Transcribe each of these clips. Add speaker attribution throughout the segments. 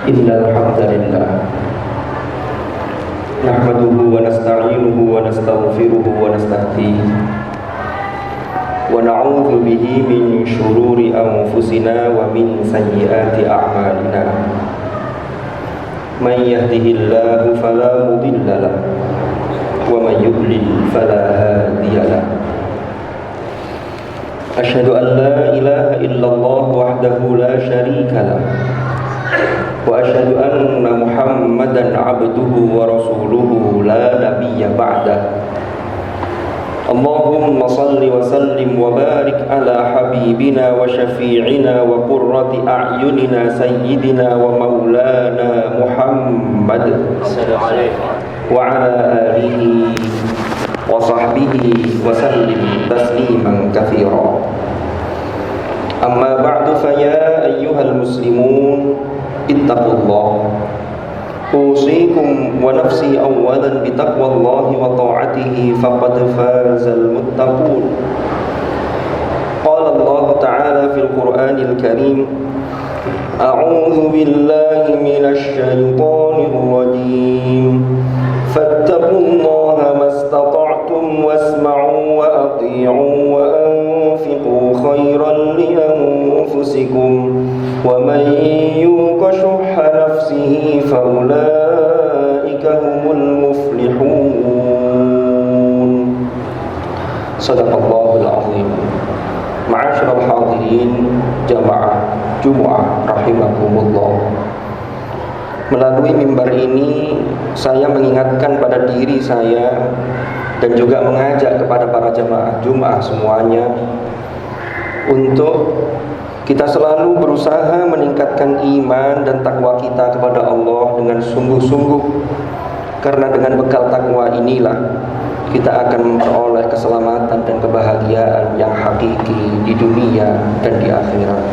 Speaker 1: Innal hamdalillah nahmaduhu wa nasta'inuhu wa nastaghfiruhu wa nastahdihi wa na'udzu bihi min shururi anfusina wa min sayyiati a'malina. Man yahdihillahu fala mudilla lahu wa man yudlil fala hadiya lahu. Asyhadu an la ilaha illallah wahdahu la syarika lah wa asyhadu anna Muhammadan abduhu wa rasuluhu la nabiyya ba'dah. Allahumma salli wa sallim wa barik ala habibina wa syafi'ina wa qurrati a'yunina sayyidina wa maulana Muhammad wa ala alihi wa sahbihi wa sallim tasliman katsira. Amma ba'du, fa ya ayyuhal muslimun ittaqullah. Usikum wa nafsi awwalan bi taqwallahi wa ta'atihi faqad fazal muttaqun. Qala Allah ta'ala fil Qur'anil Karim, a'udzu billahi minasy syaithanir rajim. Fattaqullaha mastata'tum wasma'u wa ati'u wa anfiqu khairan li anfusikum wa man yuqa shuhha nafsihi fa ulaika humul muflihun. Shadaqallahul azim. Ma'asyiral hadirin jamaah Jumat rahimakumullah. Melalui mimbar ini saya mengingatkan pada diri saya dan juga mengajak kepada para jamaah Jumat semuanya untuk kita selalu berusaha meningkatkan iman dan takwa kita kepada Allah dengan sungguh-sungguh, karena dengan bekal takwa inilah kita akan memperoleh keselamatan dan kebahagiaan yang hakiki di dunia dan di akhirat.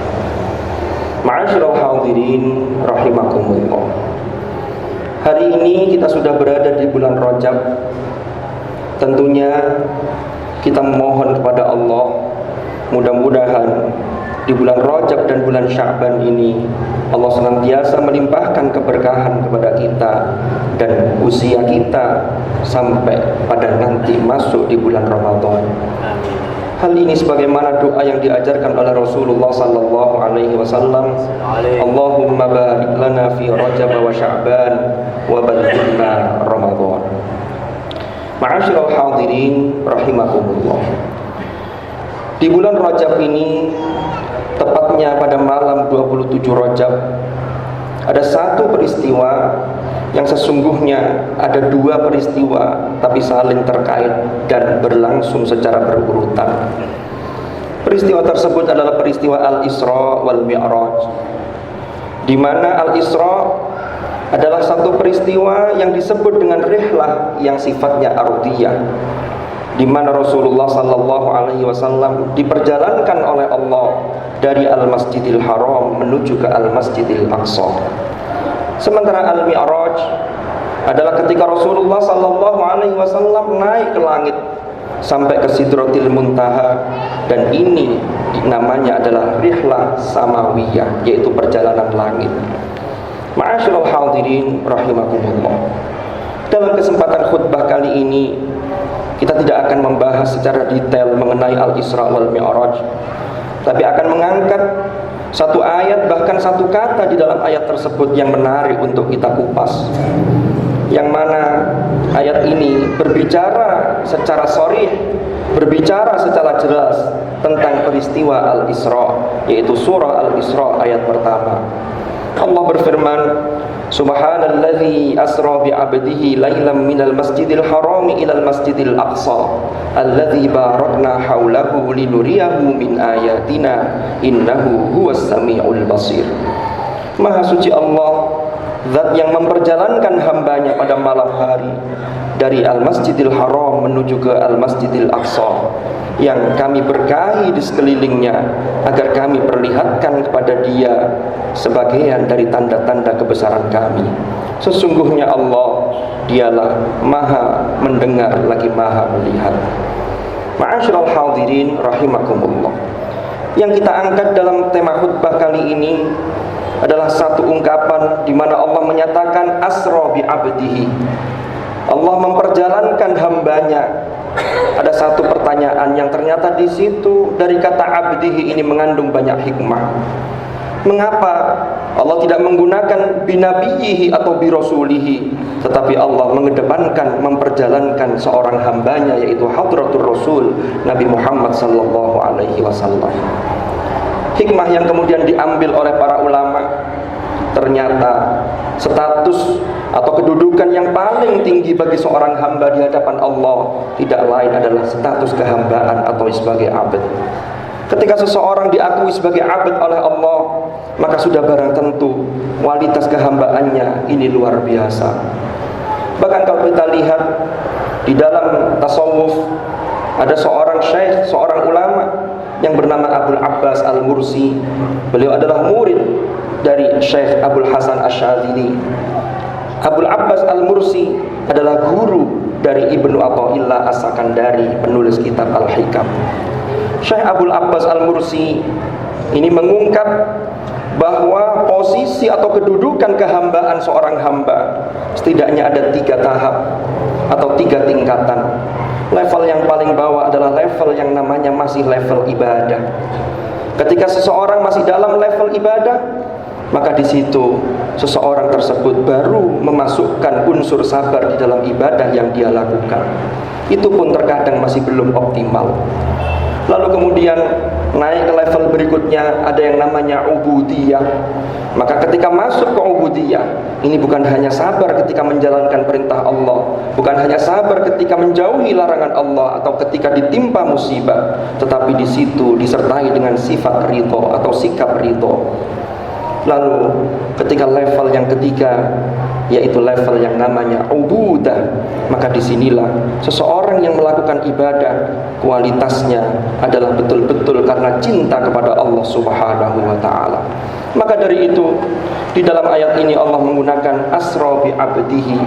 Speaker 1: Ma'asyiral hadirin rahimakumullah. Hari ini kita sudah berada di bulan Rajab. Tentunya kita memohon kepada Allah, mudah-mudahan di bulan Rajab dan bulan Sya'ban ini Allah senantiasa melimpahkan keberkahan kepada kita dan usia kita sampai pada nanti masuk di bulan Ramadan. Hal ini sebagaimana doa yang diajarkan oleh Rasulullah sallallahu alaihi wasallam, Allahumma barik lana fi Rajab wa Sya'ban wa ballighna Ramadan. Ma'asyiral hadirin rahimakumullah. Di bulan Rajab ini, tepatnya pada malam 27 Rajab, ada satu peristiwa yang sesungguhnya ada dua peristiwa tapi saling terkait dan berlangsung secara berurutan. Peristiwa tersebut adalah peristiwa Al-Isra wal Mi'raj, di mana Al-Isra adalah satu peristiwa yang disebut dengan rihlah yang sifatnya ardhiyah, di mana Rasulullah sallallahu alaihi wasallam diperjalankan oleh Allah dari Al-Masjidil Haram menuju ke Al-Masjidil Aqsa. Sementara Al-Mi'raj adalah ketika Rasulullah sallallahu alaihi wasallam naik ke langit sampai ke Sidratil Muntaha, dan ini namanya adalah rihlah samawiyah, yaitu perjalanan langit. Ma'asyiral hadirin rahimakumullah. Dalam kesempatan khutbah kali ini kita tidak akan membahas secara detail mengenai Al-Isra wal Mi'raj, tapi akan mengangkat satu ayat, bahkan satu kata di dalam ayat tersebut yang menarik untuk kita kupas, yang mana ayat ini berbicara secara sharih, berbicara secara jelas tentang peristiwa Al-Isra, yaitu surah Al-Isra ayat pertama. Allah berfirman, Subhanalladzi asra bi'abdihi lailam minal masjidil harami ilal masjidil aqsa alladzi barakna haulahu linuriyahu min ayatina innahu huwas samiul basir. Maha suci Allah, zat yang memperjalankan hambanya pada malam hari dari Al-Masjidil Haram menuju ke Al-Masjidil Aqsa, yang kami berkahi di sekelilingnya agar kami perlihatkan kepada dia sebagian dari tanda-tanda kebesaran kami. Sesungguhnya Allah, dialah maha mendengar lagi maha melihat. Ma'asyiral hadirin rahimakumullah. Yang kita angkat dalam tema khutbah kali ini adalah satu ungkapan di mana Allah menyatakan asra bi abdihi. Allah memperjalankan hambanya. Ada satu pertanyaan yang ternyata di situ dari kata abdihi ini mengandung banyak hikmah. Mengapa Allah tidak menggunakan binabiyihi atau birasulihi, tetapi Allah mengedepankan memperjalankan seorang hambanya, yaitu hadratur Rasul Nabi Muhammad sallallahu alaihi wasallam. Hikmah yang kemudian diambil oleh para ulama, ternyata status atau kedudukan yang paling tinggi bagi seorang hamba di hadapan Allah tidak lain adalah status kehambaan atau sebagai abd. Ketika seseorang diakui sebagai abd oleh Allah, maka sudah barang tentu kualitas kehambaannya ini luar biasa. Bahkan kalau kita lihat di dalam tasawuf, ada seorang syekh, seorang ulama yang bernama Abul Abbas Al-Mursi. Beliau adalah murid dari Syekh Abul Hasan Asyadzili. Abul Abbas Al-Mursi adalah guru dari Ibnu Athaillah As-Sakandari, penulis kitab Al-Hikam. Syekh Abul Abbas Al-Mursi ini mengungkap bahwa posisi atau kedudukan kehambaan seorang hamba setidaknya ada 3 tahap atau 3 tingkatan. Level yang paling bawah adalah level yang namanya masih level ibadah. Ketika seseorang masih dalam level ibadah, maka di situ seseorang tersebut baru memasukkan unsur sabar di dalam ibadah yang dia lakukan. Itu pun terkadang masih belum optimal. Lalu kemudian naik ke level berikutnya, ada yang namanya ubudiyah. Maka ketika masuk ke ubudiyah, ini bukan hanya sabar ketika menjalankan perintah Allah, bukan hanya sabar ketika menjauhi larangan Allah atau ketika ditimpa musibah, tetapi di situ disertai dengan sifat ridho atau sikap ridho. Lalu ketika level yang ketiga, yaitu level yang namanya ubudah, maka disinilah seseorang yang melakukan ibadah kualitasnya adalah betul-betul karena cinta kepada Allah Subhanahu wa ta'ala. Maka dari itu di dalam ayat ini Allah menggunakan asra bi abdihi,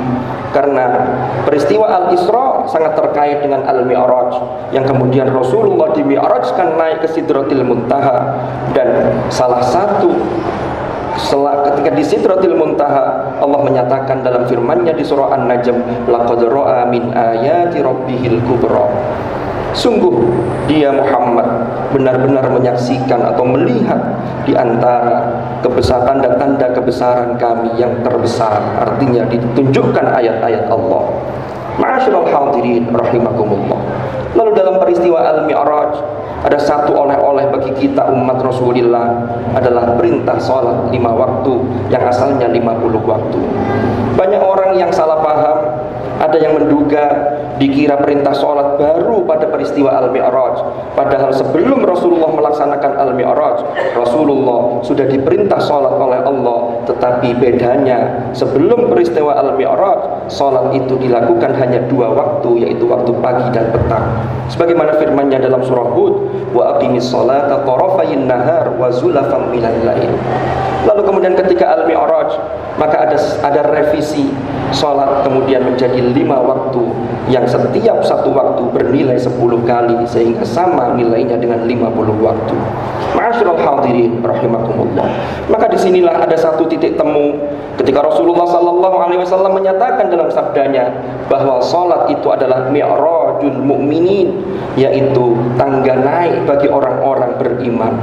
Speaker 1: karena peristiwa al-Isra sangat terkait dengan al-Mi'raj, yang kemudian Rasulullah di-mi'rajkan naik ke Sidratil Muntaha. Dan salah satu ketika di Sidratil Muntaha, Allah menyatakan dalam firman-Nya di surah An-Najm, laqad ra'a min ayati rabbihil kubra. Sungguh dia Muhammad benar-benar menyaksikan atau melihat di antara kebesaran dan tanda kebesaran kami yang terbesar. Artinya ditunjukkan ayat-ayat Allah. Ma'asyiral hadirin rahimakumullah. Lalu dalam peristiwa Al-Mi'raj, ada satu oleh-oleh bagi kita umat Rasulullah, adalah perintah sholat 5 waktu yang asalnya 50 waktu. Banyak orang yang salah paham, ada yang menduga dikira perintah sholat baru pada peristiwa Al-Mi'raj. Padahal sebelum Rasulullah melaksanakan Al-Mi'raj, Rasulullah sudah diperintah sholat oleh Allah. Tetapi bedanya, sebelum peristiwa Al-Mi'raj, sholat itu dilakukan hanya 2 waktu, yaitu waktu pagi dan petang. Sebagaimana firman-Nya dalam surah Hud, wa aqimis sholata tarafayin nahar wa zulafam minal lail. Lalu kemudian ketika Al-Mi'raj, maka ada revisi sholat kemudian menjadi 5 waktu, yang setiap satu waktu bernilai 10 kali, sehingga sama nilainya dengan 50 waktu. Ma'asyiral hadirin rahimakumullah. Maka disinilah ada satu titik temu ketika Rasulullah SAW menyatakan dalam sabdanya bahwa sholat itu adalah mi'rajul mu'minin, yaitu tangga naik bagi orang-orang beriman.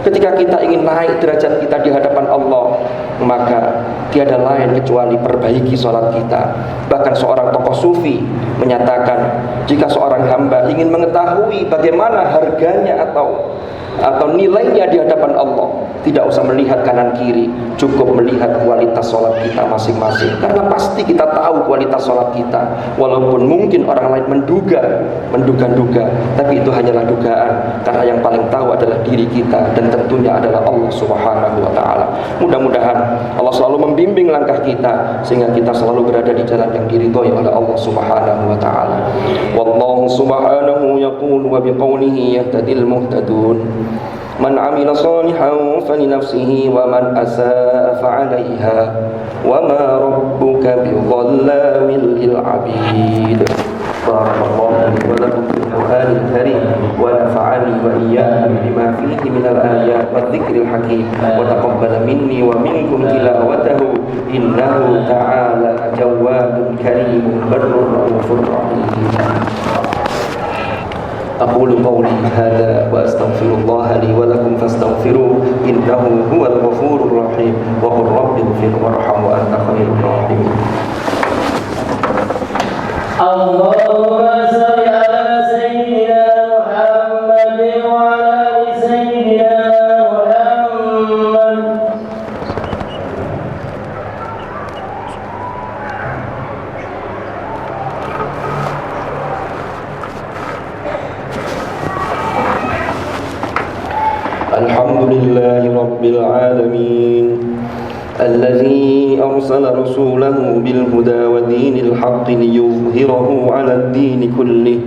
Speaker 1: Ketika kita ingin naik derajat kita di hadapan Allah, maka tiada lain kecuali perbaiki sholat kita. Bahkan seorang tokoh sufi menyatakan, jika seorang hamba ingin mengetahui bagaimana harganya atau nilainya di hadapan Allah, tidak usah melihat kanan kiri, cukup melihat kualitas sholat kita masing-masing. Karena pasti kita tahu kualitas sholat kita, walaupun mungkin orang lain menduga-duga, tapi itu hanyalah dugaan, karena yang paling tahu adalah diri kita, dan tentunya adalah Allah Subhanahu wa ta'ala. Mudah-mudahan Allah selalu membimbing langkah kita, sehingga kita selalu berada di jalan yang diridhoi oleh Allah Subhanahu wa ta'ala. Wallahu subhanahu yaqulu wa biqawlihi yahtadil muhtadun. Man amila salihan falinafsihi wa man asaa fa'alaiha wa ma rabbuka bidhallamin lil 'abid. بارك الله لي ولكم في القرآن الكريم ونفعني وإياكم بما فيه من الآيات والذكر الحكيم وتقبل مني ومنكم تلاوته إنه تعالى جواد كريم بر رؤوف رحيم. أقول قولي هذا وأستغفر الله لي ولكم فاستغفروه إنه هو الغفور الرحيم وقل رب اغفر وارحم وأنت خير الراحمين.
Speaker 2: اللهم صل على سيدنا محمد وعلى آل سيدنا محمد.
Speaker 1: الحمد لله رب العالمين الذي أرسل رسوله بالهدى ودين الحق ليظهره على الدين كله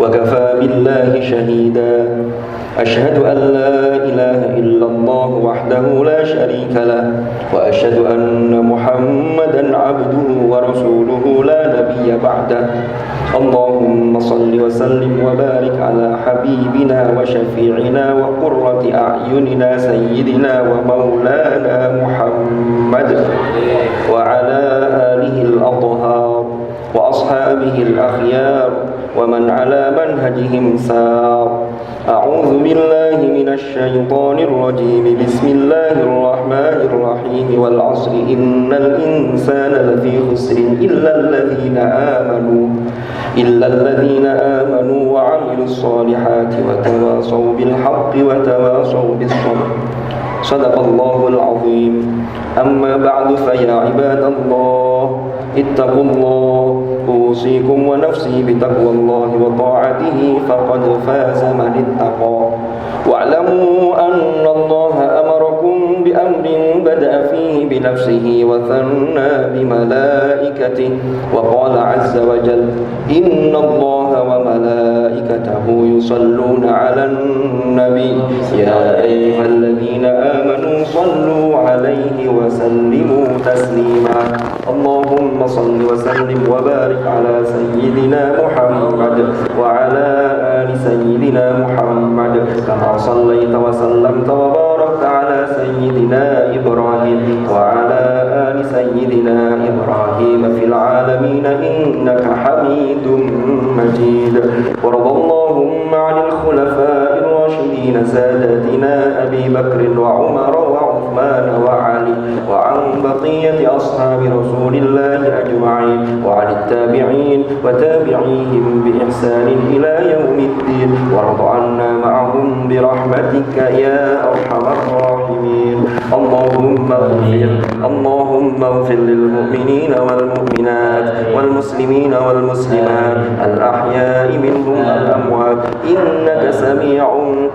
Speaker 1: وكفى بالله شهيدا. أشهد أن لا إله إلا الله وحده لا شريك له وأشهد أن محمدا عبده ورسوله لا نبي بعده. اللهم صل وسلم وبارك على حبيبنا وشفيعنا وقرة أعيننا سيدنا ومولانا محمد وعلى آله الأطهار وأصحابه الأخيار ومن على منهجهم سار. أعوذ بالله من الشيطان الرجيم. بسم الله الرحمن الرحيم. والعصر إن الإنسان لفي خسر إلا الذين آمنوا وعملوا الصالحات وتواصوا بالحق وتواصوا بالصبر. صدق الله العظيم. أما بعد فيا عباد الله اتقوا الله أوصيكم ونفسي بتقوى الله وطاعته فقد فاز من اتقى. واعلموا أن الله أمركم بأمر بدأ فيه بنفسه وثنى بملائكته وقال عز وجل إن الله وملائكته يصلون على النبي يا أيها الذين آمنوا صلوا عليه وسلموا تسليما. اللهم صل وسلم وبارك على سيدنا محمد وعلى آل سيدنا محمد كما صليت وسلمت وباركت على سيدنا إبراهيم وعلى آل سيدنا إبراهيم في العالمين إنك حميد مجيد. وارض اللهم عن الخلفاء الراشدين ساداتنا أبي بكر وعمر وعثمان وعلي وعن بقية أصحاب رسول الله أجمعين وعن التابعين وتابعيهم بإحسان إلى يوم الدين. وارض عنا معهم برحمتك يا أرحم الراحمين. اللهم اغفر للمؤمنين والمؤمنات والمسلمين والمسلمات الأحياء منهم والأموات إنك سميع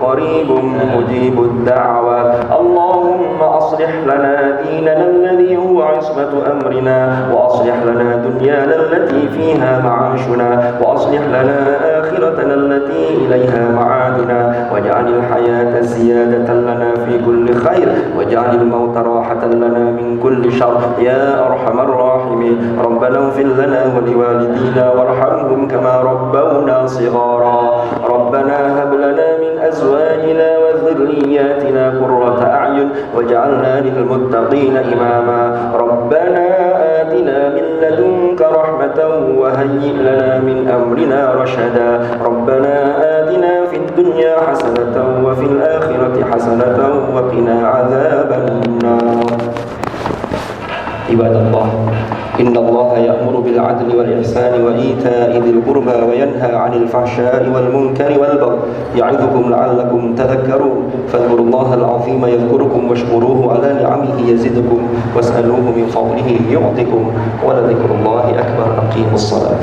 Speaker 1: قريب مجيب الدعوات. اللهم أصلح لنا ديننا الذي هو عصمة أمرنا وأصلح لنا دنيانا التي فيها معاشنا وأصلح لنا آخرتنا التي إليها معادنا واجعل الحياة زيادة لنا في كل خير واجعل الموت راحة لنا من كل شر يا أرحم الراحمين. ربنا اغفر لنا ولوالدينا وارحمهم كما ربونا صغارا. ربنا هب لنا من أزواجنا وذرياتنا قرة أعين واجعلنا للمتقين إماما. ربنا آتنا من لدنك رحمة وهيئ لنا من أمرنا رشدا. ربنا آتنا في الدنيا حسنة وفي الآخرة حسنة وقنا عذاب النار. عباد الله إن الله يأمر بالعدل والإحسان وإيتاء ذي القربى وينهى عن الفحشاء والمنكر والبغي يعظكم لعلكم تذكرون. فاذكروا الله العظيم يذكركم واشكروه على نعمه يزدكم واسألوه من فضله يعطكم ولذكر الله أكبر. أقيموا الصلاة.